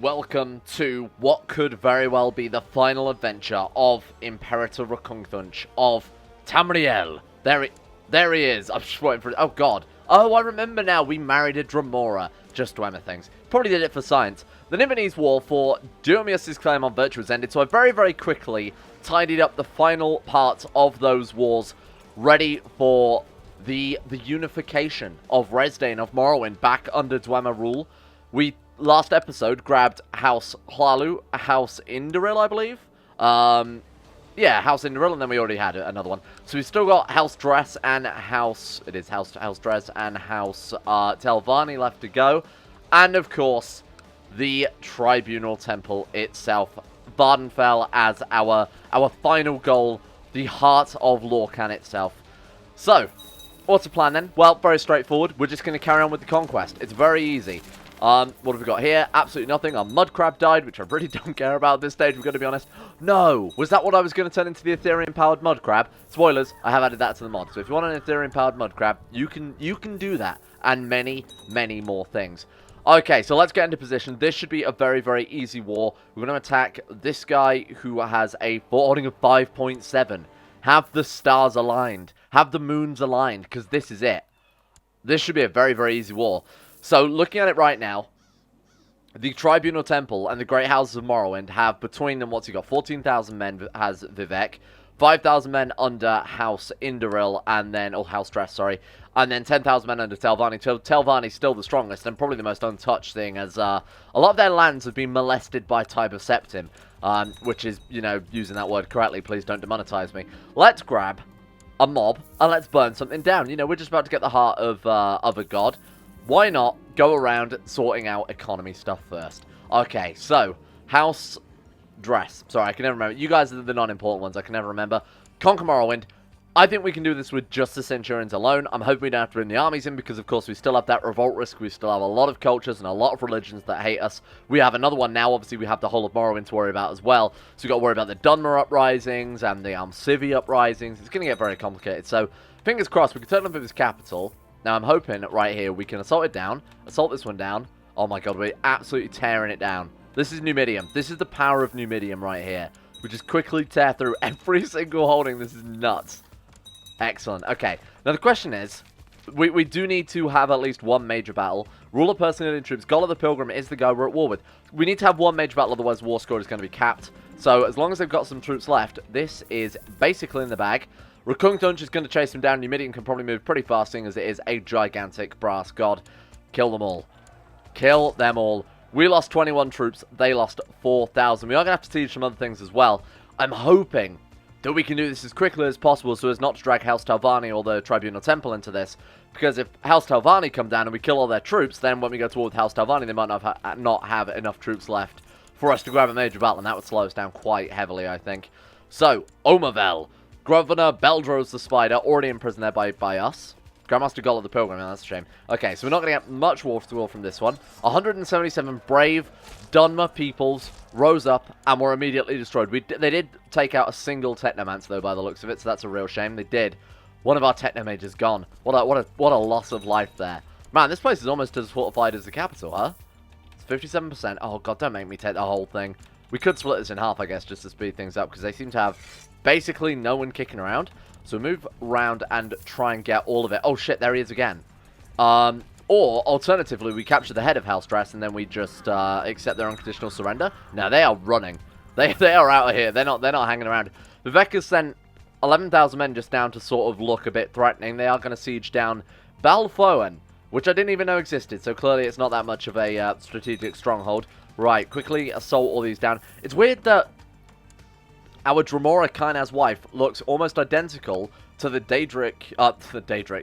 welcome to what could very well be the final adventure of Imperator Rkungtunch of Tamriel. There he is. I'm just waiting for it. Oh, God. Oh, I remember now. We married a Dramora. Just Dwemer things. Probably did it for science. The Nibonese war for Dumius's claim on virtue was ended, so I very, very quickly tidied up the final parts of those wars, ready for the unification of Resdayn, of Morrowind, back under Dwemer rule. We, last episode, grabbed House Hlalu, House Indoril, I believe. Yeah, House Indoril, and then we already had another one. So we've still got House Dress and House... It is House Dress and House Telvanni left to go. And, of course, the Tribunal Temple itself. Vvardenfell as our final goal, the heart of Lorkhan itself. So, what's the plan then? Well, very straightforward. We're just going to carry on with the conquest. It's very easy. What have we got here? Absolutely nothing. Our mud crab died, which I really don't care about at this stage, we're going to be honest. No! Was that what I was going to turn into the Ethereum-powered mud crab? Spoilers, I have added that to the mod. So if you want an Ethereum-powered mud crab, you can do that. And many, many more things. Okay, so let's get into position. This should be a very, very easy war. We're going to attack this guy who has a fort holding of 5.7. Have the stars aligned. Have the moons aligned, because this is it. This should be a very, very easy war. So, looking at it right now, the Tribunal Temple and the Great Houses of Morrowind have between them, what's he got? 14,000 men has Vivec, 5,000 men under House Indoril, and then, oh, House Dress, sorry, and then 10,000 men under Telvanni. So, Telvanni's still the strongest and probably the most untouched thing, as a lot of their lands have been molested by Tiber Septim, which is, you know, using that word correctly, please don't demonetize me. Let's grab a mob and let's burn something down. You know, we're just about to get the heart of a god. Why not go around sorting out economy stuff first? Okay, so, House Dress. Sorry, I can never remember. You guys are the non-important ones. I can never remember. Conquer Morrowind. I think we can do this with just the Centurions alone. I'm hoping we don't have to bring the armies in because, of course, we still have that revolt risk. We still have a lot of cultures and a lot of religions that hate us. We have another one now. Obviously, we have the whole of Morrowind to worry about as well. So we've got to worry about the Dunmer uprisings and the Civi uprisings. It's going to get very complicated. So, fingers crossed, we can turn up with his capital. Now, I'm hoping right here we can assault it down, assault this one down. Oh my god, we're absolutely tearing it down. This is Numidium. This is the power of Numidium right here. We just quickly tear through every single holding. This is nuts. Excellent. Okay, now the question is, we do need to have at least one major battle. Ruler Personnel and Troops, Golla the Pilgrim is the guy we're at war with. We need to have one major battle, otherwise war score is going to be capped. So, as long as they've got some troops left, this is basically in the bag. Rkungtunch is going to chase him down. Numidium can probably move pretty fast, seeing as it is a gigantic brass god. Kill them all. Kill them all. We lost 21 troops. They lost 4,000. We are going to have to siege some other things as well. I'm hoping that we can do this as quickly as possible so as not to drag House Telvanni or the Tribunal Temple into this. Because if House Telvanni come down and we kill all their troops, then when we go to war with House Telvanni, they might not have enough troops left for us to grab a major battle, and that would slow us down quite heavily, I think. So, Omervel. Governor Beldros the Spider, already imprisoned there by us. Grandmaster Golla the Pilgrim, that's a shame. Okay, so we're not going to get much war from this one. 177 brave Dunmer peoples rose up and were immediately destroyed. They did take out a single Technomancer, though, by the looks of it, so that's a real shame. They did. One of our Technomages gone. What a loss of life there. Man, this place is almost as fortified as the capital, huh? It's 57%. Oh, God, don't make me take the whole thing. We could split this in half, I guess, just to speed things up, because they seem to have basically no one kicking around. So move around and try and get all of it. Oh shit, there he is again. Or alternatively, we capture the head of House Dress and then we just accept their unconditional surrender. Now they are running. They are out of here. They're not hanging around. Vivec has sent 11,000 men just down to sort of look a bit threatening. They are going to siege down Balfoen, which I didn't even know existed. So clearly it's not that much of a strategic stronghold. Right, quickly assault all these down. It's weird that our Dramora Kainaz's wife looks almost identical to the Daedric,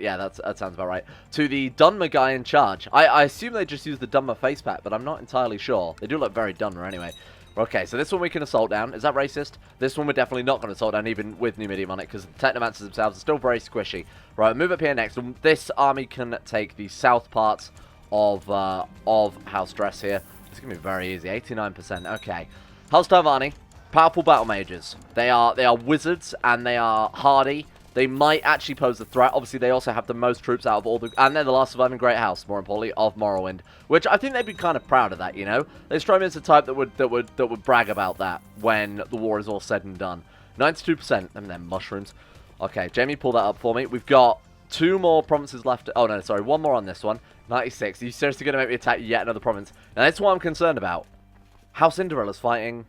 yeah, that sounds about right, to the Dunmer guy in charge. I assume they just use the Dunmer face pack, but I'm not entirely sure. They do look very Dunmer anyway. Okay, so this one we can assault down. Is that racist? This one we're definitely not going to assault down, even with Numidium on it, because the Technomancers themselves are still very squishy. Right, move up here next. This army can take the south parts of House Dress here. It's going to be very easy. 89%. Okay. House Telvanni, powerful battle mages. They are wizards, and they are hardy. They might actually pose a threat. Obviously, they also have the most troops out of all the... And they're the last surviving great house, more importantly, of Morrowind. Which I think they'd be kind of proud of that, you know? They strike me as the type that would brag about that when the war is all said and done. 92%. And then mushrooms. Okay, Jamie, pull that up for me. We've got 2 more provinces left. Oh, no, sorry. 1 more on this one. 96. Are you seriously going to make me attack yet another province? Now, that's what I'm concerned about. House Indarilla's fighting...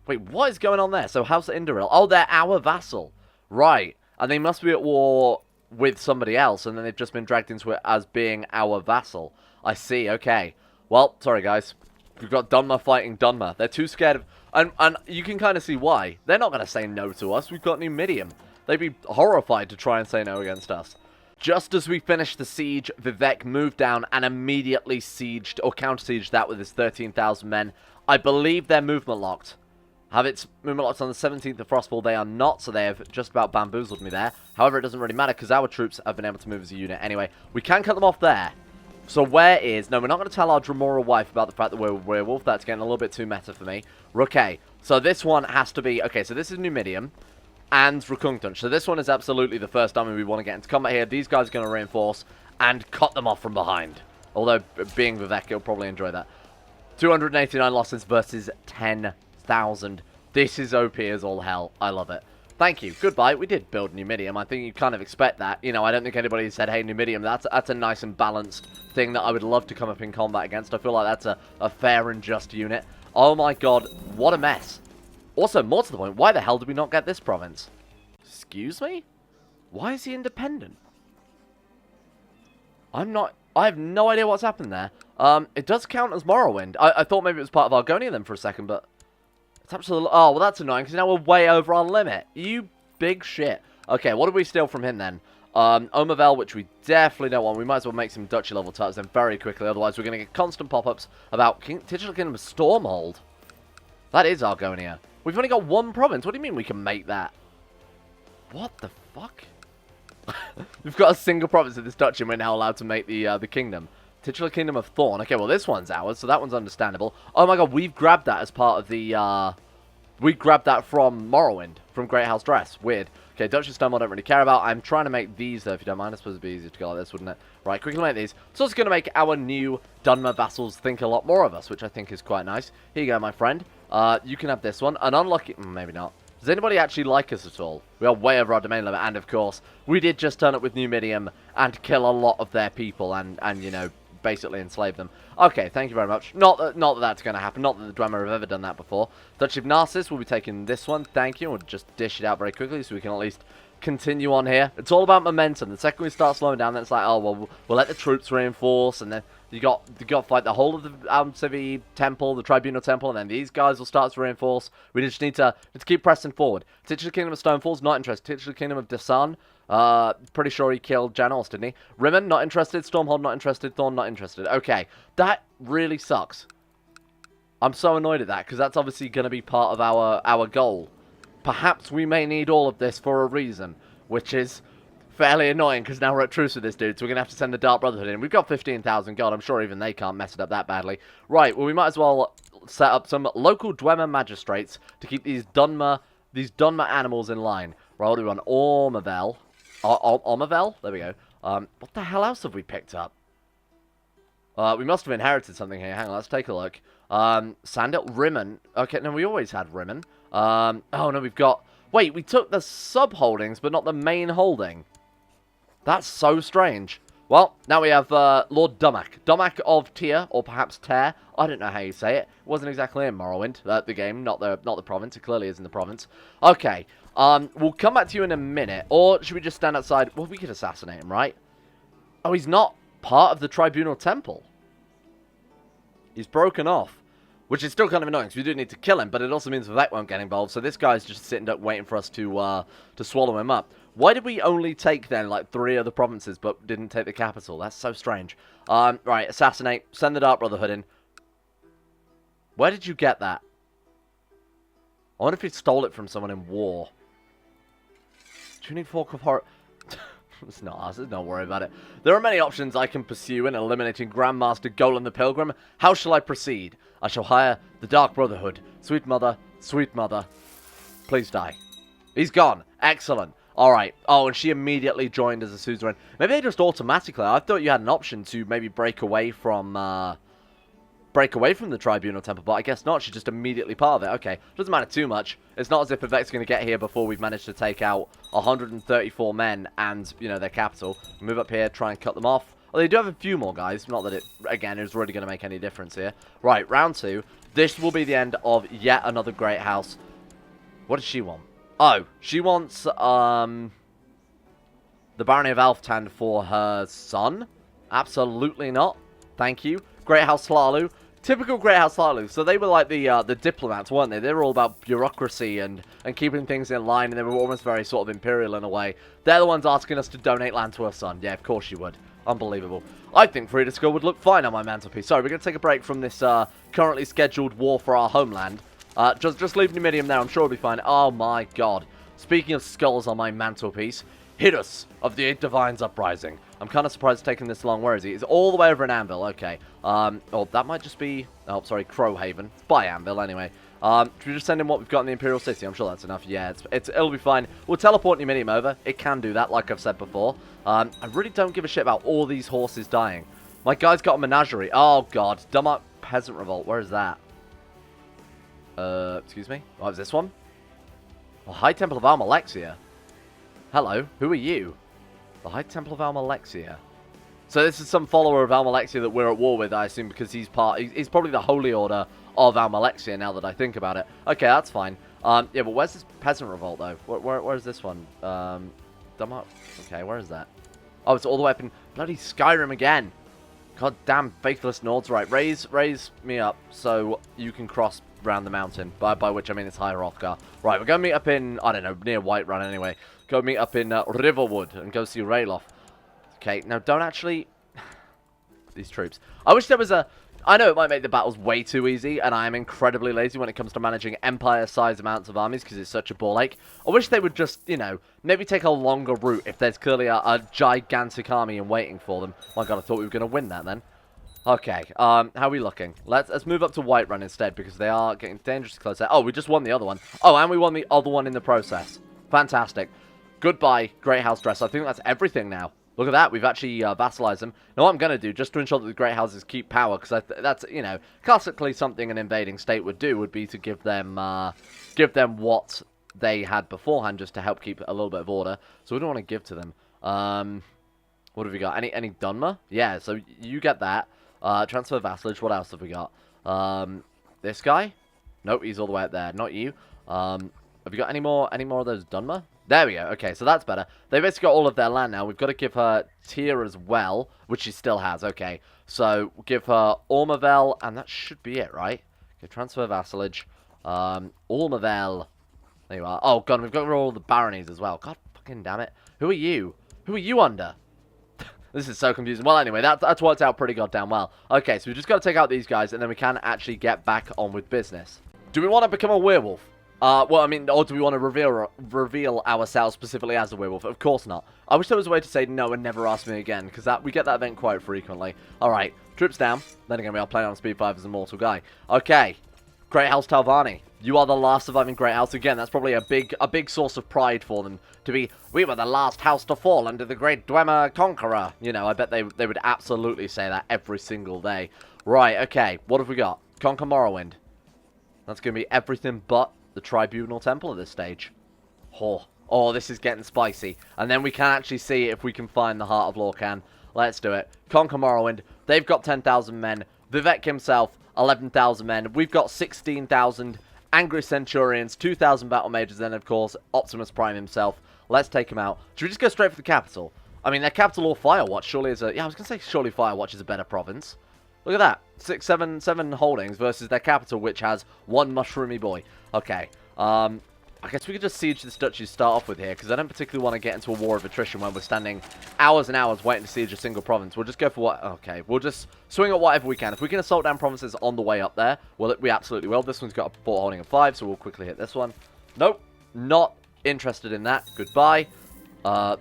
Wait, what is going on there? So, House Indarill... Oh, they're our vassal. Right. And they must be at war with somebody else, and then they've just been dragged into it as being our vassal. I see, okay. Well, sorry, guys. We've got Dunmer fighting Dunmer. They're too scared of... And you can kind of see why. They're not going to say no to us. We've got Numidium. They'd be horrified to try and say no against us. Just as we finished the siege, Vivec moved down and immediately sieged, or counter-sieged that with his 13,000 men. I believe they're movement locked. Have its movement locked on the 17th of Frostfall. They are not, so they have just about bamboozled me there. However, it doesn't really matter, because our troops have been able to move as a unit anyway. We can cut them off there. So where is... No, we're not going to tell our Dremora wife about the fact that we're a werewolf. That's getting a little bit too meta for me. Okay, so this one has to be... Okay, so this is Numidium and Rkungtunch. So this one is absolutely the first army we want to get into combat here. These guys are going to reinforce and cut them off from behind. Although, being Vivec, he'll probably enjoy that. 289 losses versus 10,000. This is OP as all hell. I love it. Thank you. Goodbye. We did build Numidium. I think you kind of expect that. You know, I don't think anybody said, hey, Numidium, that's a nice and balanced thing that I would love to come up in combat against. I feel like that's a fair and just unit. Oh my god, what a mess. Also, more to the point, why the hell did we not get this province? Excuse me? Why is he independent? I have no idea what's happened there. It does count as Morrowind. I thought maybe it was part of Argonia then for a second, but... It's absolutely... Oh, well, that's annoying, because now we're way over our limit. You big shit. Okay, what did we steal from him then? Omervel, which we definitely don't want. We might as well make some duchy-level turrets then very quickly, otherwise we're going to get constant pop-ups about Titular Kingdom of Stormhold. That is Argonia. We've only got 1 province. What do you mean we can make that? What the fuck? We've got a single province in this duchy and we're now allowed to make the kingdom. Titular Kingdom of Thorn. Okay, well, this one's ours, so that one's understandable. Oh my god, we've grabbed that as part of the, we grabbed that from Morrowind, from Great House Dress. Weird. Okay, Duchy of Stonewall I don't really care about. I'm trying to make these, though, if you don't mind. I suppose it'd be easier to go like this, wouldn't it? Right, quickly make these. So it's going to make our new Dunmer vassals think a lot more of us, which I think is quite nice. Here you go, my friend. You can have this one. An unlucky... Maybe not. Does anybody actually like us at all? We are way over our domain limit, and of course, we did just turn up with Numidium and kill a lot of their people and you know, basically enslave them. Okay, thank you very much. Not that that's going to happen. Not that the Dwemer have ever done that before. Duchy of Narcissus will be taking this one. Thank you. We'll just dish it out very quickly so we can at least continue on here. It's all about momentum. The second we start slowing down, then it's like, oh, well, we'll let the troops reinforce, and then you got to fight the whole of the Civi Temple, the Tribunal Temple, and then these guys will start to reinforce. We just need to keep pressing forward. Titular Kingdom of Stonefall's not interested. Titular Kingdom of Desan, pretty sure he killed Janos, didn't he? Rimmen, not interested. Stormhold, not interested. Thorn, not interested. Okay, that really sucks. I'm so annoyed at that, because that's obviously going to be part of our goal. Perhaps we may need all of this for a reason, which is fairly annoying, because now we're at truce with this dude, so we're going to have to send the Dark Brotherhood in. We've got 15,000 gold. I'm sure even they can't mess it up that badly. Right, well, we might as well set up some local Dwemer magistrates to keep these Dunmer animals in line. Right, what do we want? Ormavel. Ormavel? There we go. What the hell else have we picked up? We must have inherited something here. Hang on, let's take a look. Sandal, Rimmen. Okay, no, we always had Rimmen. Oh, no, we've got... Wait, we took the sub-holdings, but not the main holding. That's so strange. Well, now we have Lord Dumak. Dumak of Tyr, or perhaps Ter. I don't know how you say it. It wasn't exactly in Morrowind, the game, not the province. It clearly is in the province. Okay, we'll come back to you in a minute. Or should we just stand outside? Well, we could assassinate him, right? Oh, he's not part of the Tribunal Temple. He's broken off. Which is still kind of annoying, because we do need to kill him, but it also means Vivec won't get involved, so this guy's just sitting up waiting for us to swallow him up. Why did we only take, then, like, 3 other provinces, but didn't take the capital? That's so strange. Right, assassinate, send the Dark Brotherhood in. Where did you get that? I wonder if he stole it from someone in war. Tuning Fork of Horror... It's not us, don't worry about it. There are many options I can pursue in eliminating Grandmaster Golan the Pilgrim. How shall I proceed? I shall hire the Dark Brotherhood. Sweet mother, please die. He's gone. Excellent. Alright. Oh, and she immediately joined as a suzerain. Maybe they just automatically... I thought you had an option to maybe break away from the Tribunal Temple, but I guess not. She's just immediately part of it. Okay. Doesn't matter too much. It's not as if Vivec's going to get here before we've managed to take out 134 men and, you know, their capital. Move up here, try and cut them off. Well, they do have a few more guys. Not that it, again, is really going to make any difference here. Right, round 2. This will be the end of yet another great house. What does she want? Oh, she wants, the Barony of Alftand for her son? Absolutely not. Thank you. Great House Slalu. Typical Great House Slalu. So they were like the diplomats, weren't they? They were all about bureaucracy and keeping things in line, and they were almost very sort of imperial in a way. They're the ones asking us to donate land to her son. Yeah, of course you would. Unbelievable. I think Frida Skull would look fine on my mantelpiece. Sorry, we're going to take a break from this currently scheduled war for our homeland. Just leave Numidium there. I'm sure it'll be fine. Oh my god. Speaking of skulls on my mantelpiece, Hidus of the Eight Divines Uprising. I'm kind of surprised it's taking this long. Where is he? He's all the way over in Anvil. Okay. Oh, that might just be... Oh, sorry, Crowhaven. It's by Anvil, anyway. Should we just send him what we've got in the Imperial City? I'm sure that's enough. Yeah, it'll be fine. We'll teleport Numidium over. It can do that, like I've said before. I really don't give a shit about all these horses dying. My guy's got a menagerie. Oh, God. Dumb Peasant Revolt. Where is that? Excuse me? What was this one? The High Temple of Almalexia. Hello, who are you? The High Temple of Almalexia. So this is some follower of Almalexia that we're at war with, I assume, because he's probably the Holy Order of Almalexia, now that I think about it. Okay, that's fine. Yeah, but where's this Peasant Revolt, though? Where's this one? Okay, where is that? Oh, it's all the way up in bloody Skyrim again. God damn, faithless Nords. Right, raise me up so you can cross round the mountain. By which I mean it's High Hrothgar. Right, we're going to meet up in, I don't know, near Whiterun anyway. Go meet up in Riverwood and go see Ralof. Okay, now don't actually... These troops. I wish there was a... I know it might make the battles way too easy, and I am incredibly lazy when it comes to managing empire-sized amounts of armies, because it's such a ball ache. I wish they would just, you know, maybe take a longer route if there's clearly a gigantic army in waiting for them. My god, I thought we were going to win that then. Okay, how are we looking? Let's move up to Whiterun instead, because they are getting dangerously close there. Oh, we just won the other one. Oh, and we won the other one in the process. Fantastic. Goodbye, Great House Dress. I think that's everything now. Look at that, we've actually vassalized them. Now what I'm going to do, just to ensure that the Great Houses keep power, because that's, you know, classically something an invading state would do, would be to give them what they had beforehand, just to help keep a little bit of order. So we don't want to give to them. What have we got? Any Dunmer? Yeah, so you get that. Transfer vassalage, what else have we got? This guy? Nope, he's all the way up there, not you. Have you got any more of those Dunmer? There we go. Okay, so that's better. They basically got all of their land now. We've got to give her Tyr as well, which she still has. Okay, so give her Ormavel, and that should be it, right? Okay, transfer vassalage. Ormavel. There you are. Oh, God, we've got all the baronies as well. God fucking damn it. Who are you? Who are you under? This is so confusing. Well, anyway, that's worked out pretty goddamn well. Okay, so we've just got to take out these guys, and then we can actually get back on with business. Do we want to become a werewolf? Well, I mean, or do we want to reveal ourselves specifically as a werewolf? Of course not. I wish there was a way to say no and never ask me again, because we get that event quite frequently. Alright, troops down. Then again, we are playing on speed 5 as a mortal guy. Okay, Great House Talvani. You are the last surviving Great House. Again, that's probably a big source of pride for them to be, we were the last house to fall under the great Dwemer Conqueror. You know, I bet they would absolutely say that every single day. Right, okay, what have we got? Conquer Morrowind. That's going to be everything but the Tribunal Temple at this stage. Oh, this is getting spicy. And then we can actually see if we can find the heart of Lorkhan. Let's do it. Conquer Morrowind. They've got 10,000 men. Vivec himself, 11,000 men. We've got 16,000 angry Centurions, 2,000 battle mages, and of course, Optimus Prime himself. Let's take him out. Should we just go straight for the capital? I mean, their capital or Firewatch surely is a... Yeah, I was going to say surely Firewatch is a better province. Look at that. 7 holdings versus their capital, which has one mushroomy boy. Okay. I guess we could just siege this duchy to start off with here, because I don't particularly want to get into a war of attrition when we're standing hours and hours waiting to siege a single province. We'll just go for what... Okay, we'll just swing at whatever we can. If we can assault down provinces on the way up there, well, we absolutely will. This one's got a fort holding of 5, so we'll quickly hit this one. Nope. Not interested in that. Goodbye.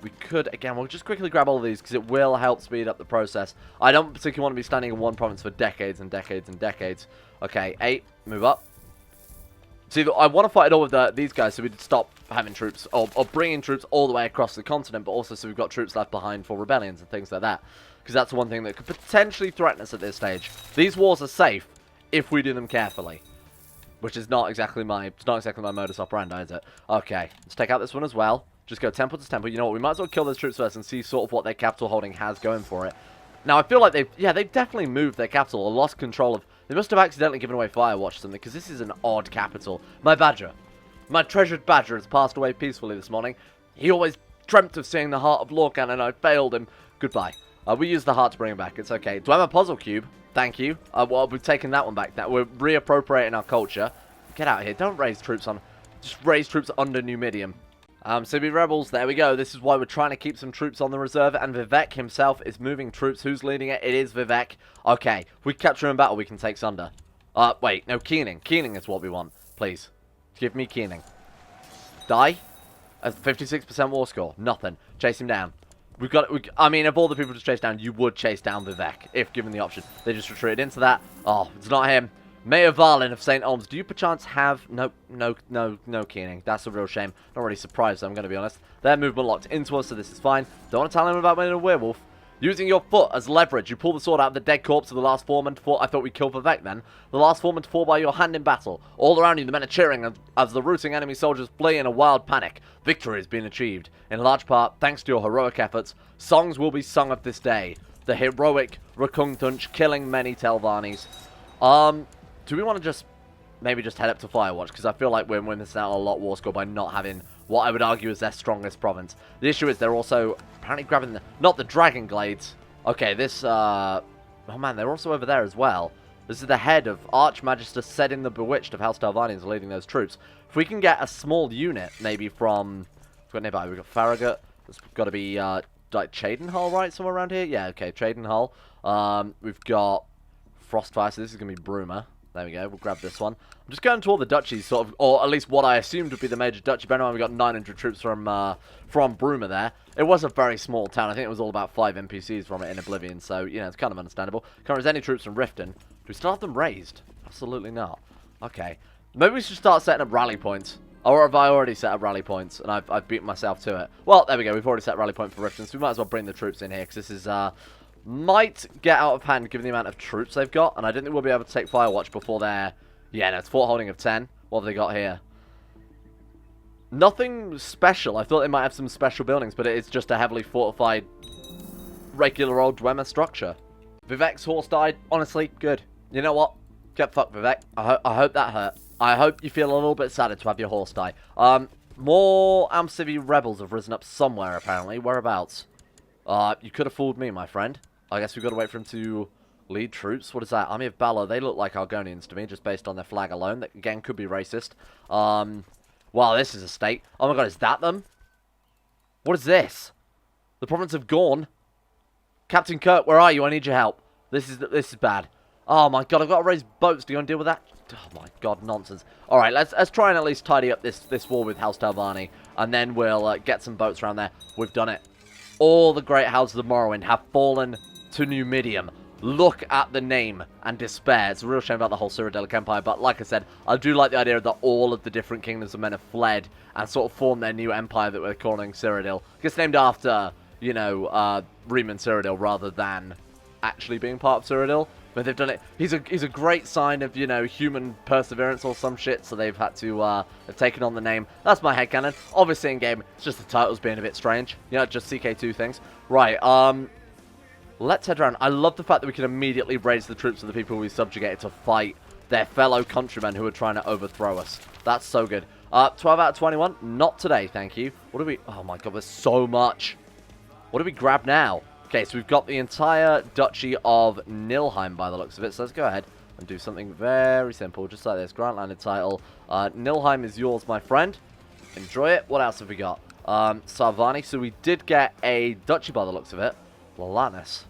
We could, again, we'll just quickly grab all of these, because it will help speed up the process. I don't particularly want to be standing in one province for decades and decades and decades. Okay, 8, move up. See, I want to fight it all with these guys so we'd stop having troops, or bringing troops all the way across the continent, but also so we've got troops left behind for rebellions and things like that. Because that's one thing that could potentially threaten us at this stage. These wars are safe if we do them carefully. Which is not exactly my modus operandi, is it? Okay, let's take out this one as well. Just go temple to temple. You know what, we might as well kill those troops first and see sort of what their capital holding has going for it. Now, I feel like they've definitely moved their capital or lost control of... They must have accidentally given away Firewatch or something, because this is an odd capital. My badger. My treasured badger has passed away peacefully this morning. He always dreamt of seeing the heart of Lorkhan, and I failed him. Goodbye. We used the heart to bring him back. It's okay. Dwemer Puzzle Cube. Thank you. Well, we've taken that one back. Now, we're reappropriating our culture. Get out of here. Don't raise troops on... Just raise troops under Numidium. Sibi Rebels, there we go. This is why we're trying to keep some troops on the reserve, and Vivec himself is moving troops. Who's leading it? It is Vivec. Okay, if we capture him in battle, we can take Sunder. Wait, no, Keening. Keening is what we want. Please. Give me Keening. Die? 56% war score. Nothing. Chase him down. We've got... I mean, of all the people to chase down, you would chase down Vivec, if given the option. They just retreated into that. Oh, it's not him. Mayor Varlin of St. Olms, do you perchance have... No Keening. That's a real shame. Not really surprised, I'm going to be honest. Their movement locked into us, so this is fine. Don't want to tell him about being a werewolf. Using your foot as leverage, you pull the sword out of the dead corpse of the last foreman to fall... I thought we killed Vivec then. The last foreman to fall by your hand in battle. All around you, the men are cheering as the rooting enemy soldiers flee in a wild panic. Victory has been achieved, in large part thanks to your heroic efforts. Songs will be sung of this day. The heroic Rkungtunch killing many Telvannis. Do we want to maybe just head up to Firewatch? Because I feel like we're missing out on a lot of war score by not having what I would argue is their strongest province. The issue is they're also apparently grabbing not the Dragon Glades. Okay, this, oh man, they're also over there as well. This is the head of Archmagister Sedin the Bewitched of House Telvannians leading those troops. If we can get a small unit, maybe from, we've got nearby, we've got Farragut. There's got to be, like Cheydinhall, right? Somewhere around here? Yeah, okay, Cheydinhall. We've got Frostfire, so this is going to be Bruma. There we go, we'll grab this one. I'm just going to all the duchies, sort of, or at least what I assumed would be the major duchy. Bear in mind we got 900 troops from Bruma there. It was a very small town. I think it was all about 5 NPCs from it in Oblivion, so, you know, it's kind of understandable. Can't raise any troops from Riften. Do we still have them raised? Absolutely not. Okay. Maybe we should start setting up rally points. Or have I already set up rally points, and I've beaten myself to it? Well, there we go, we've already set a rally point for Riften, so we might as well bring the troops in here, because this is, might get out of hand given the amount of troops they've got, and I don't think we'll be able to take Firewatch before they're... Yeah, no, it's fort holding of 10. What have they got here? Nothing special. I thought they might have some special buildings, but it's just a heavily fortified, regular old Dwemer structure. Vivec's horse died. Honestly, good. You know what? Get fucked, Vivec. I hope that hurt. I hope you feel a little bit sadder to have your horse die. More Amcivi rebels have risen up somewhere, apparently. Whereabouts? You could have fooled me, my friend. I guess we've got to wait for him to lead troops. What is that? Army of Balor. They look like Argonians to me, just based on their flag alone. That, again, could be racist. Wow, this is a state. Oh my god, is that them? What is this? The province of Gorn? Captain Kirk, where are you? I need your help. This is bad. Oh my god, I've got to raise boats. Do you want to deal with that? Oh my god, nonsense. Alright, let's try and at least tidy up this war with House Telvanni. And then we'll get some boats around there. We've done it. All the great houses of Morrowind have fallen to Numidium. Look at the name and despair. It's a real shame about the whole Cyrodiilic Empire, but like I said, I do like the idea that all of the different kingdoms of men have fled and sort of formed their new empire that we're calling Cyrodiil. It's named after, you know, Riemann Cyrodiil rather than actually being part of Cyrodiil. But they've done it. He's a great sign of, you know, human perseverance or some shit, so they've had to, have taken on the name. That's my headcanon. Obviously in game, it's just the titles being a bit strange. You know, just CK2 things. Right, let's head around. I love the fact that we can immediately raise the troops of the people we subjugated to fight their fellow countrymen who are trying to overthrow us. That's so good. 12 out of 21. Not today, thank you. What do we... Oh my god, there's so much. What do we grab now? Okay, so we've got the entire Duchy of Nilheim by the looks of it. So let's go ahead and do something very simple, just like this. Grant landed title. Nilheim is yours, my friend. Enjoy it. What else have we got? Sarvani. So we did get a duchy by the looks of it. Lalanus.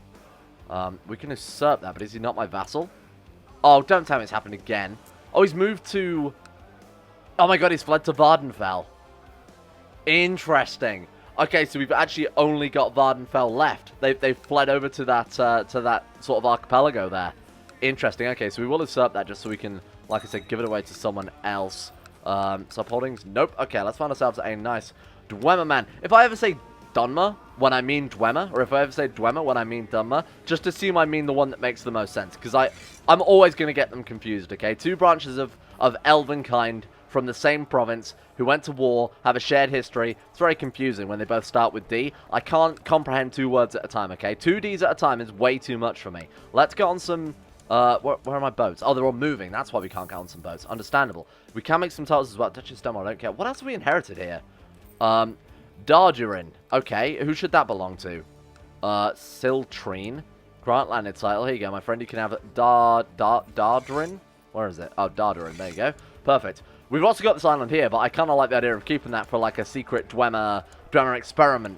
We can usurp that, but is he not my vassal? Oh, don't tell me it's happened again. Oh, he's moved to... Oh my god, he's fled to Vardenfell. Interesting. Okay, so we've actually only got Vardenfell left. They've fled over to that sort of archipelago there. Interesting. Okay, so we will usurp that just so we can, like I said, give it away to someone else. Sub-holdings? Nope. Okay, let's find ourselves a nice Dwemer man. If I ever say Dunmer when I mean Dwemer, or if I ever say Dwemer when I mean Dunmer, just assume I mean the one that makes the most sense, because I'm always going to get them confused, okay? Two branches of elven kind from the same province who went to war, have a shared history. It's very confusing when they both start with D. I can't comprehend 2 words at a time, okay? 2 Ds at a time is way too much for me. Let's get on some... where are my boats? Oh, they're all moving. That's why we can't get on some boats. Understandable. We can make some titles as well. Duchess Dunmer, I don't care. What else have we inherited here? Dardurin. Okay, who should that belong to? Siltrine. Grant landed title. Here you go, my friend. You can have Dardurin. Where is it? Oh, Dardurin. There you go. Perfect. We've also got this island here, but I kind of like the idea of keeping that for like a secret Dwemer experiment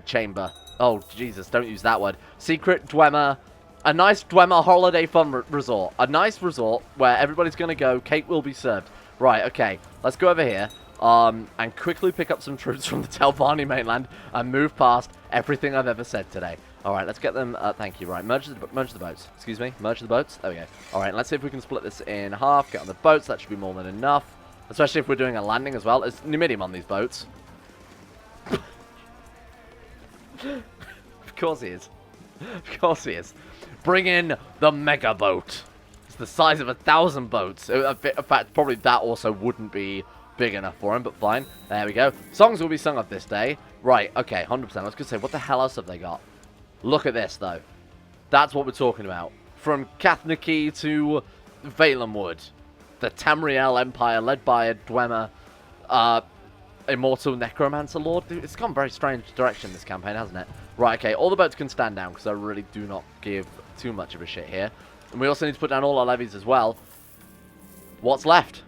chamber. Oh, Jesus, don't use that word. Secret Dwemer, a nice Dwemer holiday fun resort. A nice resort where everybody's going to go, cake will be served. Right, okay, let's go over here and quickly pick up some troops from the Telvanni mainland and move past everything I've ever said today. All right, let's get them. Thank you. Right, merge the boats. Excuse me, merge the boats. There we go. All right, let's see if we can split this in half. Get on the boats. That should be more than enough. Especially if we're doing a landing as well. There's Numidium on these boats. Of course he is. Of course he is. Bring in the mega boat. It's the size of 1,000 boats. In fact, probably that also wouldn't be big enough for him, but fine. There we go. Songs will be sung of this day. Right, okay, 100%. I was going to say, what the hell else have they got? Look at this, though. That's what we're talking about. From Cathniki to Valenwood. The Tamriel Empire, led by a Dwemer, immortal necromancer lord. It's gone very strange direction, this campaign, hasn't it? Right, okay, all the boats can stand down, because I really do not give too much of a shit here. And we also need to put down all our levies as well. What's left?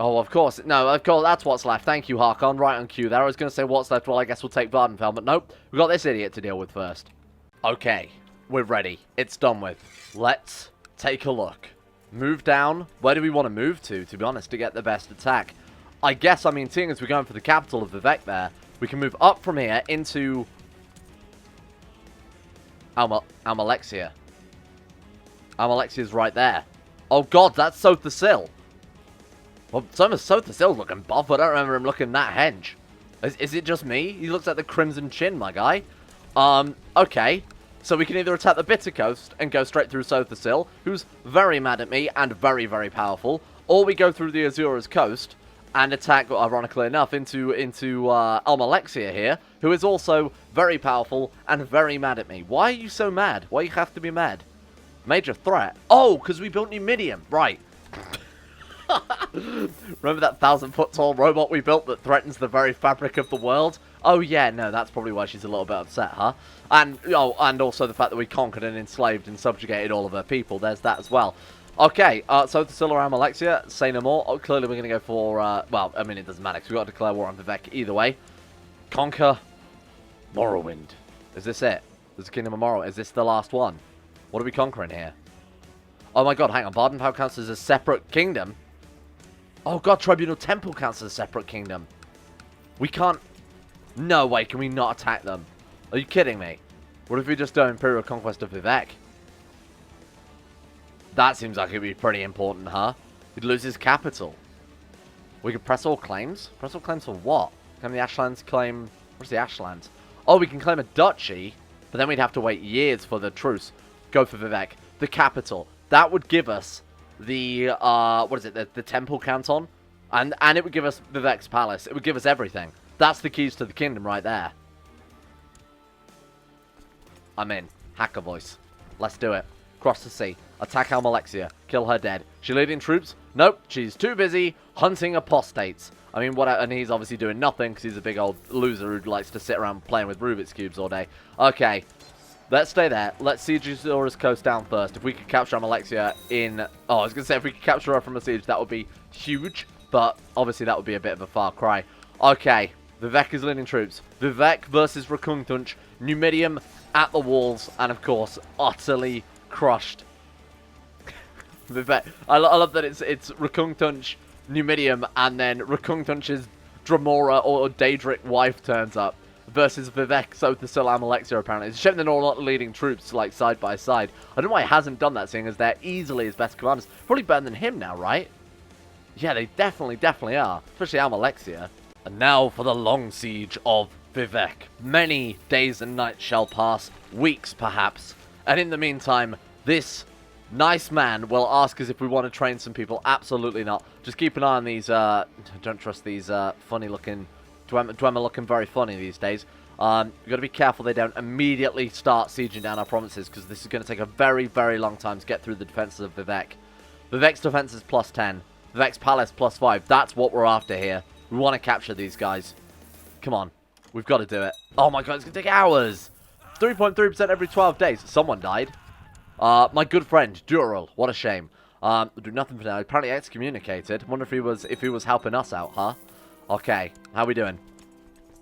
Oh, of course. No, of course, that's what's left. Thank you, Rkungtunch. Right on cue there. I was going to say what's left. Well, I guess we'll take Vardenfell, but nope. We've got this idiot to deal with first. Okay, we're ready. It's done with. Let's take a look. Move down. Where do we want to move to be honest, to get the best attack? I guess, I mean, seeing as we're going for the capital of Vivec there, we can move up from here into Almalexia. Almalexia's right there. Oh, God, that's Sothasil. Well, some of Sothasil's looking buff. I don't remember him looking that hench. Is it just me? He looks like the Crimson Chin, my guy. Okay. So we can either attack the Bitter Coast and go straight through Sothasil, who's very mad at me and very, very powerful, or we go through the Azura's coast and attack, ironically enough, into Almalexia here, who is also very powerful and very mad at me. Why are you so mad? Why you have to be mad? Major threat. Oh, because we built Numidium. Right. Remember that 1,000-foot tall robot we built that threatens the very fabric of the world? Oh yeah, no, that's probably why she's a little bit upset, huh? And also the fact that we conquered and enslaved and subjugated all of her people. There's that as well. Okay, so to Scylla Alexia, say no more. Oh, clearly we're going to go for, well, I mean, it doesn't matter because we've got to declare war on Vivec either way. Conquer Morrowind. Is this it? Is the Kingdom of Morrowind? Is this the last one? What are we conquering here? Oh my god, hang on. Vardenfell counts as a separate kingdom? Oh god, Tribunal Temple counts as a separate kingdom. We can't... No way, can we not attack them? Are you kidding me? What if we just do Imperial Conquest of Vivec? That seems like it'd be pretty important, huh? He'd lose his capital. We could press all claims? Press all claims for what? Can the Ashlands claim... What's the Ashlands? Oh, we can claim a duchy, but then we'd have to wait years for the truce. Go for Vivec. The capital. That would give us the, what is it, the Temple Canton? And it would give us Vivec's Palace. It would give us everything. That's the keys to the kingdom right there. I'm in. Hacker voice. Let's do it. Cross the sea. Attack Almalexia. Kill her dead. She leading troops? Nope. She's too busy hunting apostates. I mean, and he's obviously doing nothing because he's a big old loser who likes to sit around playing with Rubik's Cubes all day. Okay. Let's stay there. Let's siege Azura's coast down first. If we could capture Almalexia in... Oh, I was going to say if we could capture her from a siege, that would be huge. But obviously that would be a bit of a far cry. Okay. Vivec is leading troops. Vivec versus Rkungtunch. Numidium at the walls. And of course, utterly crushed. Vivec. I love that it's Rkungtunch, Numidium, and then Rkungtunch's Dremora or Daedric wife turns up. Versus Vivec, Sothasil, Almalexia, apparently. It's a shame they're all not leading troops, like, side by side. I don't know why he hasn't done that, seeing as they're easily his best commanders. Probably better than him now, right? Yeah, they definitely are. Especially Almalexia. And now for the long siege of Vivec. Many days and nights shall pass, weeks perhaps. And in the meantime, this nice man will ask us if we want to train some people. Absolutely not. Just keep an eye on these, don't trust these funny looking, Dwemer looking very funny these days. We've got to be careful they don't immediately start sieging down our provinces, because this is going to take a very, very long time to get through the defenses of Vivec. Vivec's defense is +10. Vivec's palace +5. That's what we're after here. We want to capture these guys. Come on. We've got to do it. Oh my god, it's going to take hours. 3.3% every 12 days. Someone died. My good friend, Durrell. What a shame. We'll do nothing for now. Apparently excommunicated. Wonder if he was helping us out, huh? Okay. How we doing?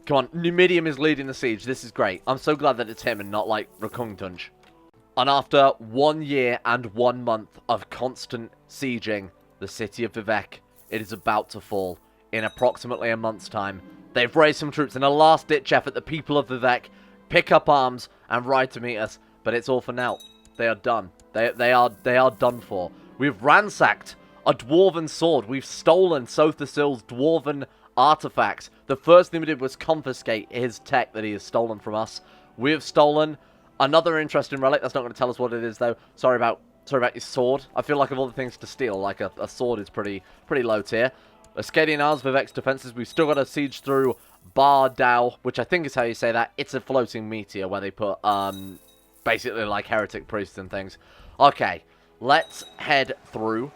Come on. Numidium is leading the siege. This is great. I'm so glad that it's him and not, like, Rkungtunch. And after 1 year and 1 month of constant sieging the city of Vivec, it is about to fall. In approximately a month's time, they've raised some troops in a last-ditch effort. The people of Vivec pick up arms and ride to meet us. But it's all for now. They are done. They are done for. We've ransacked a dwarven sword. We've stolen Sothasil's dwarven artifacts. The first thing we did was confiscate his tech that he has stolen from us. We have stolen another interesting relic. That's not going to tell us what it is, though. Sorry about your sword. I feel like of all the things to steal, like a sword is pretty low tier. Ascadian Isles, Vivec's defenses. We've still got to siege through Bar Dow, which I think is how you say that. It's a floating meteor where they put, basically like heretic priests and things. Okay, let's head through,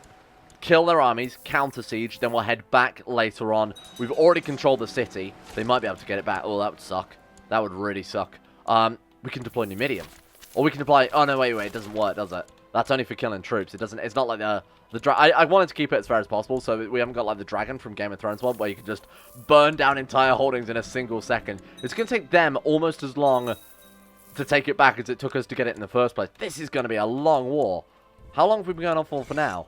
kill their armies, counter-siege, then we'll head back later on. We've already controlled the city. They might be able to get it back. Oh, that would suck. That would really suck. We can deploy Numidium. Or we can deploy... Oh, no, wait. It doesn't work, does it? That's only for killing troops. It doesn't... It's not like the I wanted to keep it as fair as possible, so we haven't got like the dragon from Game of Thrones one, where you can just burn down entire holdings in a single second. It's going to take them almost as long to take it back as it took us to get it in the first place. This is going to be a long war. How long have we been going on for now?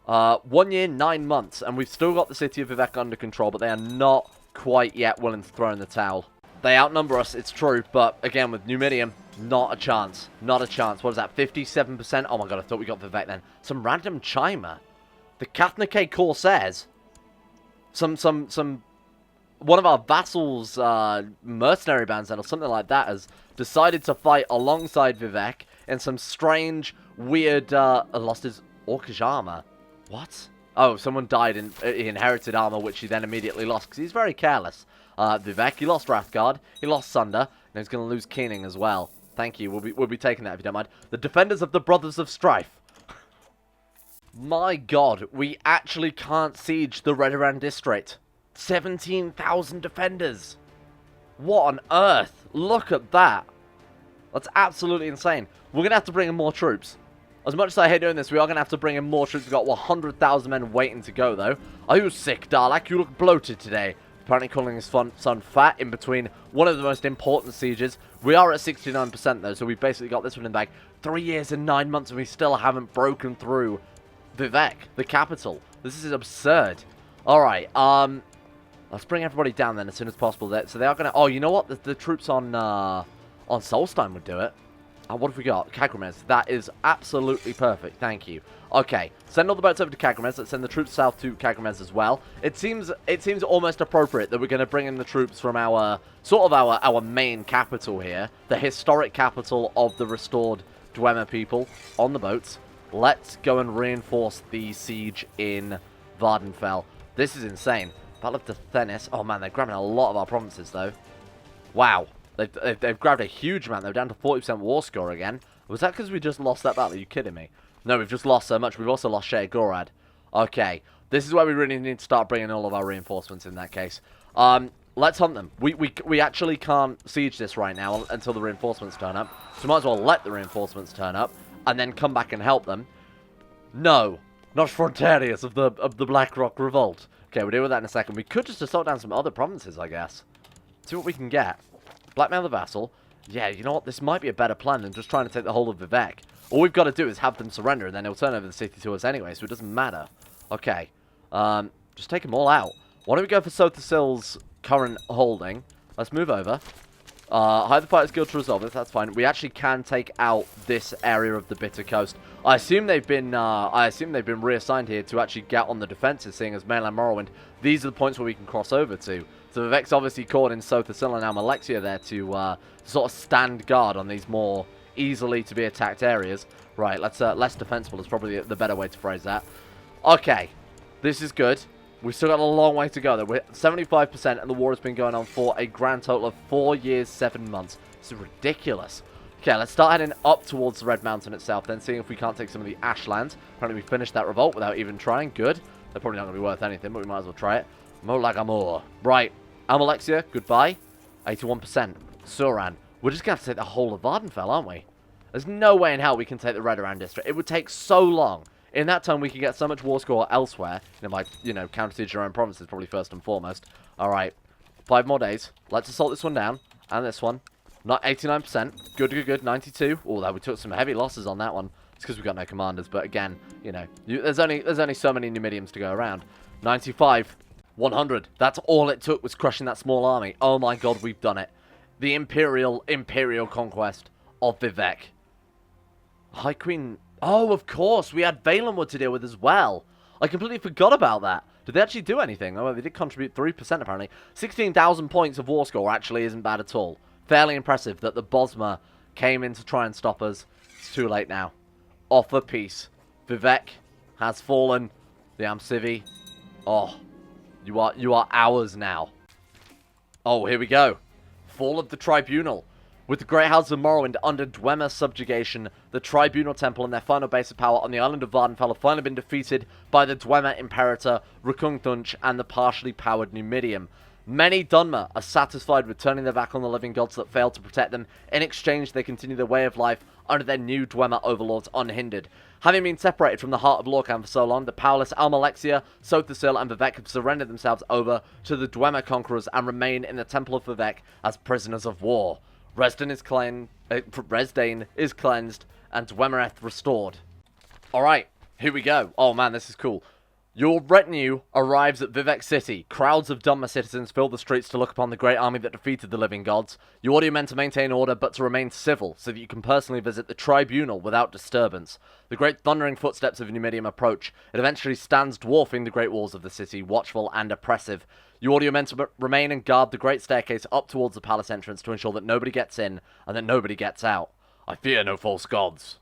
1 year, 9 months, and we've still got the city of Vivec under control, but they are not quite yet willing to throw in the towel. They outnumber us, it's true, but again, with Numidium, not a chance. Not a chance. What is that, 57%? Oh my god, I thought we got Vivec then. Some random chimer. The Kathnike Corsairs. One of our vassals' mercenary bands then, or something like that, has decided to fight alongside Vivec in some strange, weird, lost his orcish armor. What? Oh, someone died in he inherited armor, which he then immediately lost, because he's very careless. Vivec, he lost Wrathguard, he lost Sunder, and he's going to lose Keening as well. Thank you, we'll be taking that if you don't mind. The Defenders of the Brothers of Strife. My god, we actually can't siege the Redoran district. 17,000 defenders. What on earth? Look at that. That's absolutely insane. We're going to have to bring in more troops. As much as I hate doing this, we are going to have to bring in more troops. We've got 100,000 men waiting to go, though. Are you sick, Dalek? You look bloated today. Apparently calling his son fat in between one of the most important sieges. We are at 69%, though, so we've basically got this one in the bag. 3 years and 9 months, and we still haven't broken through Vivec, the capital. This is absurd. Alright, let's bring everybody down then as soon as possible. So they are going to... Oh, you know what? The troops on Solstein would do it. What have we got? Kagramez. That is absolutely perfect. Thank you. Okay, send all the boats over to Kagramez. Let's send the troops south to Kagramez as well. It seems almost appropriate that we're going to bring in the troops from our our main capital here, the historic capital of the restored Dwemer people, on the boats. Let's go and reinforce the siege in Vardenfell. This is insane. Battle of Thenis. Oh man, they're grabbing a lot of our provinces though. Wow. They've grabbed a huge amount. They're down to 40% war score again. Was that because we just lost that battle? Are you kidding me? No, we've just lost so much. We've also lost Shea Gorad. Okay. This is where we really need to start bringing all of our reinforcements in that case. Let's hunt them. We actually can't siege this right now until the reinforcements turn up. So we might as well let the reinforcements turn up and then come back and help them. No. Not Frontarius of the Blackrock Revolt. Okay, we'll deal with that in a second. We could just assault down some other provinces, I guess. See what we can get. Blackmail the vassal. Yeah, you know what? This might be a better plan than just trying to take the whole of Vivec. All we've got to do is have them surrender, and then they'll turn over the city to us anyway, so it doesn't matter. Okay. Just take them all out. Why don't we go for Sothasil's current holding? Let's move over. Hire the Pirates Guild to resolve this, that's fine. We actually can take out this area of the Bitter Coast. I assume they've been reassigned here to actually get on the defenses, seeing as mainland Morrowind. These are the points where we can cross over to. So Vivec's obviously caught in Sothasil and Almalexia there to sort of stand guard on these more easily to be attacked areas. Right, let's less defensible is probably the better way to phrase that. Okay, this is good. We've still got a long way to go, though. We're at 75%, and the war has been going on for a grand total of 4 years, 7 months. This is ridiculous. Okay, let's start heading up towards the Red Mountain itself, then seeing if we can't take some of the Ashlands. Apparently, we finished that revolt without even trying. Good. They're probably not going to be worth anything, but we might as well try it. Molagamor. Right. Almalexia, goodbye. 81%. Suran. We're just going to have to take the whole of Vardenfell, aren't we? There's no way in hell we can take the Redoran district. It would take so long. In that time, we can get so much war score elsewhere. Counter siege your own provinces, probably first and foremost. Alright. 5 more days. Let's assault this one down. And this one. Not 89%. Good. 92. Oh, we took some heavy losses on that one. It's because we've got no commanders. But again, there's only so many Numidiums to go around. 95. 100. That's all it took was crushing that small army. Oh my god, we've done it. The Imperial conquest of Vivec. High Queen... Oh, of course, we had Valenwood to deal with as well. I completely forgot about that. Did they actually do anything? Oh, well, they did contribute 3% apparently. 16,000 points of war score actually isn't bad at all. Fairly impressive that the Bosmer came in to try and stop us. It's too late now. Offer peace. Vivec has fallen. The Amcivi. Oh, you are ours now. Oh, here we go. Fall of the Tribunal. With the Great House of Morrowind under Dwemer subjugation, the Tribunal Temple and their final base of power on the island of Vardenfell have finally been defeated by the Dwemer Imperator, Rkungtunch, and the partially powered Numidium. Many Dunmer are satisfied with turning their back on the living gods that failed to protect them. In exchange, they continue their way of life under their new Dwemer overlords unhindered. Having been separated from the heart of Lorkhan for so long, the powerless Almalexia, Sothasil, and Vivec have surrendered themselves over to the Dwemer conquerors and remain in the Temple of Vivec as prisoners of war. Resdain is cleansed, and Dwemereth restored. Alright, here we go. Oh man, this is cool. Your retinue arrives at Vivec City. Crowds of Dunmer citizens fill the streets to look upon the great army that defeated the living gods. You order your men to maintain order, but to remain civil, so that you can personally visit the Tribunal without disturbance. The great thundering footsteps of Numidium approach. It eventually stands dwarfing the great walls of the city, watchful and oppressive. You order your men to remain and guard the great staircase up towards the palace entrance to ensure that nobody gets in and that nobody gets out. I fear no false gods.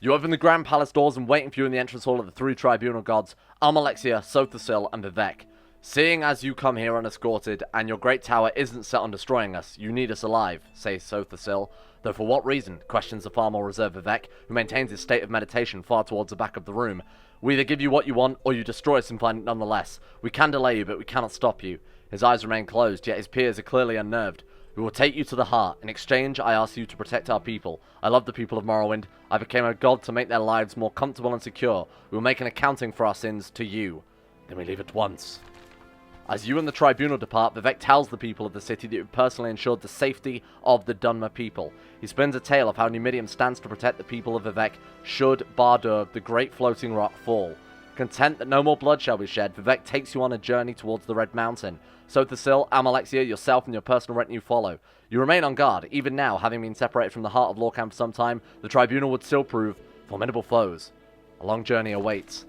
You open the grand palace doors, and waiting for you in the entrance hall are the 3 Tribunal gods, Almalexia, Sothasil, and Vivec. Seeing as you come here unescorted, and your great tower isn't set on destroying us, you need us alive, says Sothasil. Though for what reason, questions the far more reserved Vivec, who maintains his state of meditation far towards the back of the room. We either give you what you want, or you destroy us and find it nonetheless. We can delay you, but we cannot stop you. His eyes remain closed, yet his peers are clearly unnerved. We will take you to the heart. In exchange, I ask you to protect our people. I love the people of Morrowind. I became a god to make their lives more comfortable and secure. We will make an accounting for our sins to you. Then we leave at once. As you and the Tribunal depart, Vivec tells the people of the city that you personally ensured the safety of the Dunmer people. He spins a tale of how Numidium stands to protect the people of Vivec should Bardur, the great floating rock, fall. Content that no more blood shall be shed, Vivec takes you on a journey towards the Red Mountain. Sothasil, Almalexia, yourself and your personal retinue follow. You remain on guard. Even now, having been separated from the heart of Lorkhan for some time, the Tribunal would still prove formidable foes. A long journey awaits.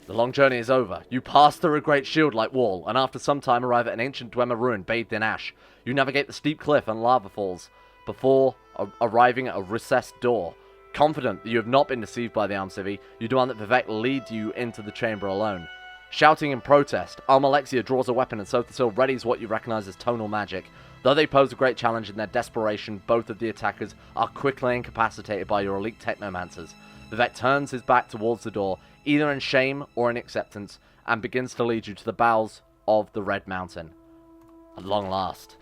The long journey is over. You pass through a great shield-like wall, and after some time arrive at an ancient Dwemer ruin bathed in ash. You navigate the steep cliff and lava falls, before arriving at a recessed door. Confident that you have not been deceived by the Amcivi, you demand that Vivec lead you into the chamber alone. Shouting in protest, Almalexia draws a weapon and Sothasil readies what you recognize as tonal magic. Though they pose a great challenge in their desperation, both of the attackers are quickly incapacitated by your elite technomancers. Vivec turns his back towards the door, either in shame or in acceptance, and begins to lead you to the bowels of the Red Mountain. At long last.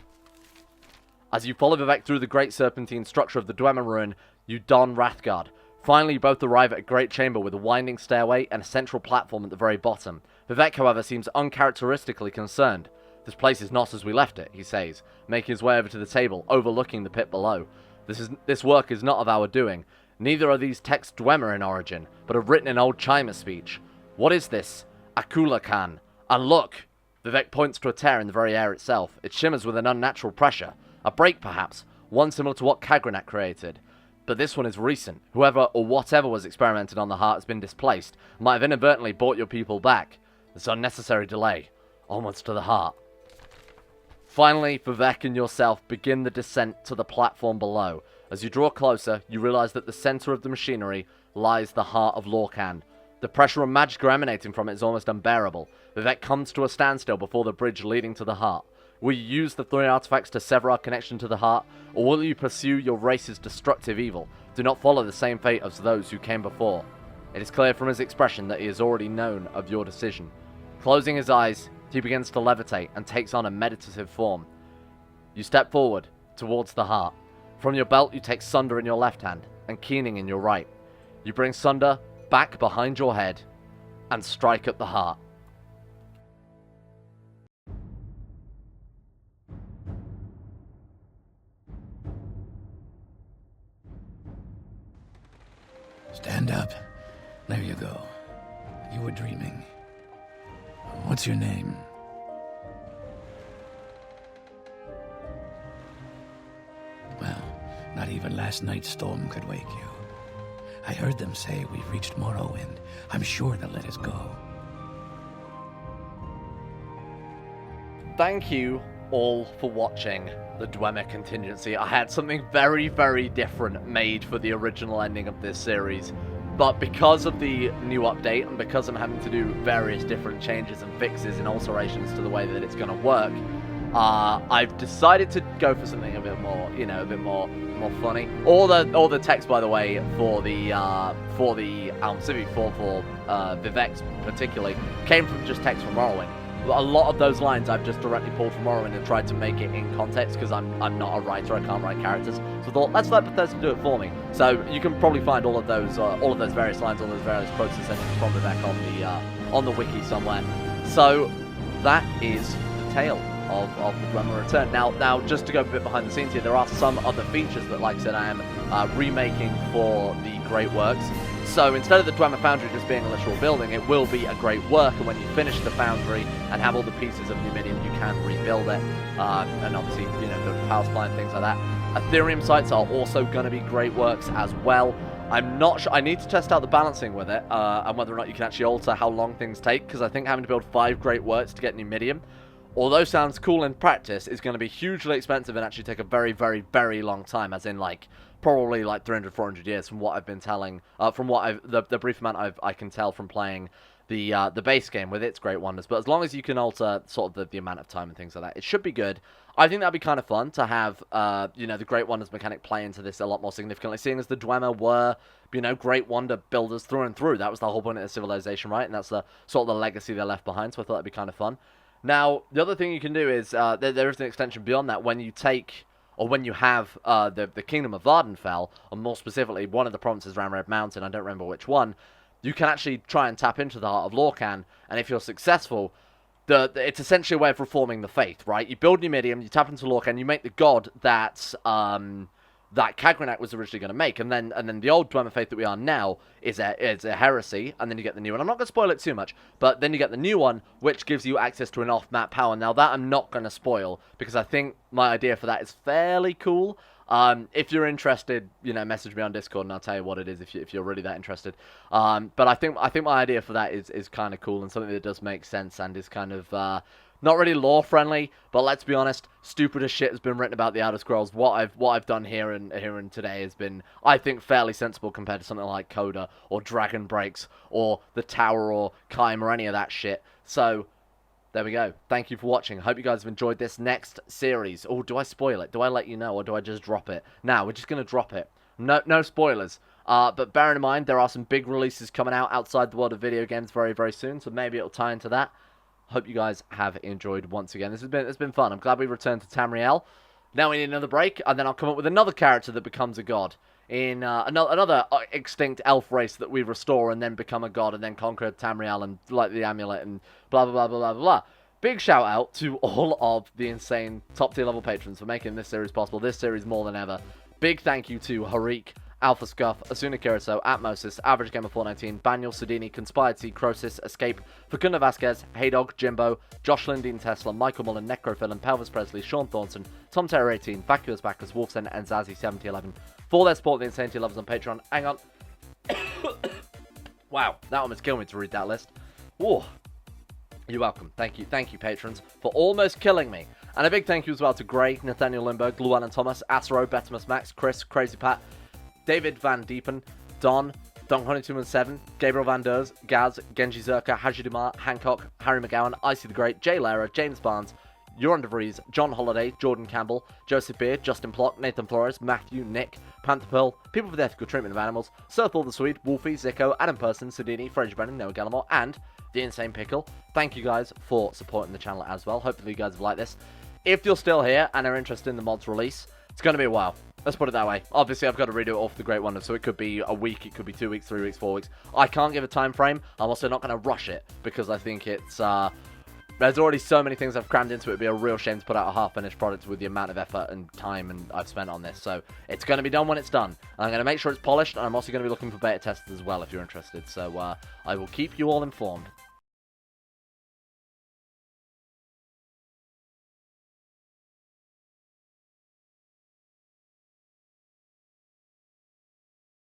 As you follow Vivec through the great serpentine structure of the Dwemer ruin, you don Wrathguard. Finally, you both arrive at a great chamber with a winding stairway and a central platform at the very bottom. Vivec, however, seems uncharacteristically concerned. This place is not as we left it, he says, making his way over to the table, overlooking the pit below. This work is not of our doing. Neither are these texts Dwemer in origin, but are written in old Chima speech. What is this? Akulakhan. And look! Vivec points to a tear in the very air itself. It shimmers with an unnatural pressure. A break, perhaps, one similar to what Kagrenac created. But this one is recent. Whoever or whatever was experimenting on the heart has been displaced, might have inadvertently brought your people back. This unnecessary delay. Onwards to the heart. Finally, Vivec and yourself begin the descent to the platform below. As you draw closer, you realize that the center of the machinery lies the heart of Lorkhan. The pressure and magic emanating from it is almost unbearable. Vivec comes to a standstill before the bridge leading to the heart. Will you use the 3 artifacts to sever our connection to the heart, or will you pursue your race's destructive evil? Do not follow the same fate as those who came before. It is clear from his expression that he has already known of your decision. Closing his eyes, he begins to levitate and takes on a meditative form. You step forward, towards the heart. From your belt you take Sunder in your left hand, and Keening in your right. You bring Sunder back behind your head, and strike at the heart. Stand up. There you go. You were dreaming. What's your name? Well, not even last night's storm could wake you. I heard them say we've reached Morrowind. I'm sure they'll let us go. Thank you all for watching the Dwemer Contingency. I had something very, very different made for the original ending of this series, but because of the new update and because I'm having to do various different changes and fixes and alterations to the way that it's going to work, I've decided to go for something a bit more, you know, a bit more funny. All the text, by the way, for the Civi 4 for Vivec particularly came from just text from Morrowind. A lot of those lines I've just directly pulled from Morrowind and tried to make it in context because I'm not a writer, I can't write characters. So I thought, let's let Bethesda do it for me. So you can probably find all of those various lines, all those various quotes and sentences from Vivec on the wiki somewhere. So that is the tale of the Dwemer Return. Now, just to go a bit behind the scenes here, there are some other features that, like I said, I am remaking for the Great Works. So instead of the Dwemer Foundry just being a literal building, it will be a great work, and when you finish the foundry and have all the pieces of Numidium, you can rebuild it, and obviously, you know, build a power supply and things like that. Ethereum sites are also going to be great works as well. I'm not sure, I need to test out the balancing with it, and whether or not you can actually alter how long things take, because I think having to build 5 great works to get Numidium, although sounds cool in practice, is going to be hugely expensive and actually take a very, very, very long time, as in, like, probably like 300, 400 years from what I've been telling, from what the brief amount I can tell from playing the base game with its great wonders. But as long as you can alter sort of the amount of time and things like that, it should be good. I think that'd be kind of fun to have, you know, the Great Wonders mechanic play into this a lot more significantly, seeing as the Dwemer were, you know, Great Wonder builders through and through. That was the whole point of the civilization, right? And that's the sort of the legacy they left behind, so I thought that'd be kind of fun. Now, the other thing you can do is, there is an extension beyond that. When you take, or when you have the Kingdom of Vardenfell, or more specifically, one of the provinces around Red Mountain, I don't remember which one, you can actually try and tap into the heart of Lorkhan, and if you're successful, it's essentially a way of reforming the faith, right? You build Numidium, you tap into Lorkhan, you make the god that Kagrenac was originally going to make, and then the old Dwemer faith that we are now is a heresy, and then you get the new one. I'm not going to spoil it too much, but then you get the new one, which gives you access to an off-map power. Now that I'm not going to spoil, because I think my idea for that is fairly cool. If you're interested, you know, message me on Discord and I'll tell you what it is if you're really that interested. But I think my idea for that is kind of cool and something that does make sense and is kind of not really lore friendly, but let's be honest, stupid as shit has been written about the Elder Scrolls. What I've done here and today has been, I think, fairly sensible compared to something like Coda or Dragon Breaks or The Tower or Kaim or any of that shit. So there we go. Thank you for watching. I hope you guys have enjoyed this next series. Oh, do I spoil it? Do I let you know, or do I just drop it? Now, we're just going to drop it. No spoilers. But bear in mind, there are some big releases coming out outside the world of video games very, very soon, so maybe it'll tie into that. Hope you guys have enjoyed once again. It's been fun. I'm glad we returned to Tamriel. Now we need another break, and then I'll come up with another character that becomes a god. In another extinct elf race that we restore and then become a god and then conquer Tamriel and light the amulet and blah, blah, blah, blah, blah, blah. Big shout out to all of the insane top tier level patrons for making this series possible. This series more than ever. Big thank you to Harik Alpha Scuff, Asuna Kiriso, Atmosis, Average Gamer 419, Baniel Sudini, Conspired Sea, Crosis, Escape, Facunda Vasquez, Heydog, Jimbo, Josh Lindeen Tesla, Michael Mullen, Necrophil, Pelvis Presley, Sean Thornton, Tom Terror 18, Vacuous Backers, Wolfsen, and Zazie 7011 for their support of the Insanity Lovers on Patreon. Hang on. Wow, that almost killed me to read that list. Whoa. You're welcome. Thank you, patrons, for almost killing me. And a big thank you as well to Gray, Nathaniel Lindbergh, Llewellyn Thomas, Asro, Betimus Max, Chris, Crazy Pat, David Van Diepen, Don, Donk217, Gabriel Van Ders, Gaz, Genji Zerka, Haji Dumar, Hancock, Harry McGowan, Icy the Great, Jay Lara, James Barnes, Euron DeVries, John Holiday, Jordan Campbell, Joseph Beard, Justin Plock, Nathan Flores, Matthew, Nick, Panther Pearl, People for the Ethical Treatment of Animals, Serthal the Swede, Wolfie, Zico, Adam Person, Sudini, French Brennan, Noah Gallimore, and The Insane Pickle. Thank you guys for supporting the channel as well. Hopefully you guys have liked this. If you're still here and are interested in the mod's release, it's going to be a while. Let's put it that way. Obviously, I've got to redo it off the Great Wonder, so it could be a week, it could be 2 weeks, 3 weeks, 4 weeks. I can't give a time frame. I'm also not going to rush it, because I think it's... there's already so many things I've crammed into it. It'd be a real shame to put out a half-finished product with the amount of effort and time and I've spent on this. So it's going to be done when it's done. And I'm going to make sure it's polished, and I'm also going to be looking for beta testers as well if you're interested. So I will keep you all informed.